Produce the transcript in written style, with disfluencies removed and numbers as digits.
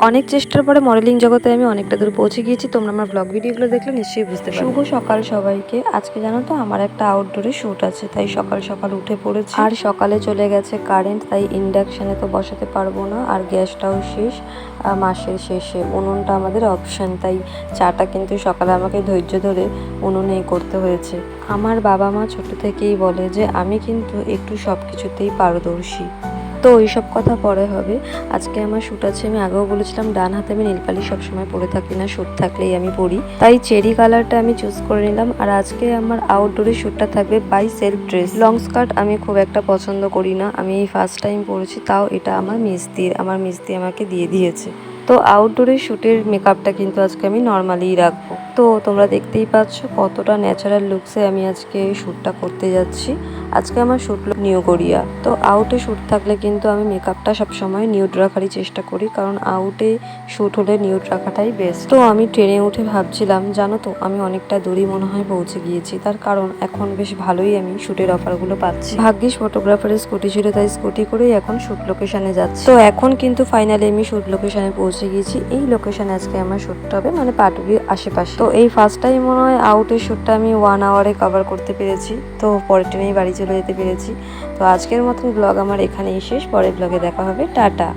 অনেক চেষ্টার পরে মডেলিং জগতে আমি অনেকটা দূর পৌঁছে গিয়েছি। তোমরা আমার ব্লগ ভিডিওগুলো দেখলে নিশ্চয়ই বুঝতে পারবে। শুভ সকাল সবাইকে। আজকে জানো তো আমার একটা আউটডোরে শ্যুট আছে, তাই সকাল সকাল উঠে পড়েছি। আর সকালে চলে গেছে কারেন্ট, তাই ইন্ডাকশানে তো বসাতে পারবো না, আর গ্যাসটাও শেষ। মাসের শেষে উনুনটা আমাদের অপশান, তাই চাটা কিন্তু সকালে আমাকে ধৈর্য ধরে উনুনেই করতে হয়েছে। আমার বাবা মা ছোট থেকেই বলে যে আমি কিন্তু একটু সব কিছুতেই পারদর্শী। তো ওইসব কথা পরে হবে। আজকে আমার শ্যুট আছে, আমি আগেও বলেছিলাম ডান হাতে আমি নীলপালিশ সবসময় পরে থাকি না, শ্যুট থাকলেই আমি পরি, তাই চেরি কালারটা আমি চুজ করে নিলাম। আর আজকে আমার আউটডোরে শ্যুটটা থাকবে by self dress. Long skirt আমি খুব একটা পছন্দ করি না, আমি এই ফার্স্ট টাইম পরেছি, তাও এটা আমার মিস্ত্রি আমাকে দিয়ে দিয়েছে। তো আউটডোরের শ্যুটের মেকআপটা কিন্তু আজকে আমি নর্মালিই রাখবো। তো তোমরা দেখতেই পাচ্ছ কতটা ন্যাচারাল লুকসে আমি আজকে শ্যুটটা করতে যাচ্ছি। আজকে আমার শ্যুট নিউ গড়িয়া। তো আউটে শ্যুট থাকলে কিন্তু আমি মেকআপটা সবসময় নিউড রাখারই চেষ্টা করি, কারণ আউটে শ্যুট হলে নিউড রাখাটাই বেস্ট। তো আমি ট্রেনে উঠে ভাবছিলাম, জানো তো আমি অনেকটা দূরই মনে হয় পৌঁছে গিয়েছি, তার কারণ এখন বেশ ভালোই আমি শ্যুটের অফারগুলো পাচ্ছি। ভাগ্যিস ফটোগ্রাফারের স্কুটি ছিল, তাই স্কুটি করেই এখন শ্যুট লোকেশনে যাচ্ছি। তো এখন কিন্তু ফাইনালি আমি শ্যুট লোকেশনে পৌঁছে গিয়েছি। এই লোকেশনে আজকে আমার শ্যুটটা হবে, মানে পাটুলির আশেপাশে। তো এই ফার্স্ট টাইম মনে হয় আউটের শ্যুটটা আমি 1 আওয়ারে কভার করতে পেরেছি। তো পরের ট্রেনেই বাড়ি চলে যেতে পেরেছি। তো আজকের মতন ব্লগ আমার এখানেই শেষ। পরের ব্লগে দেখা হবে। টাটা।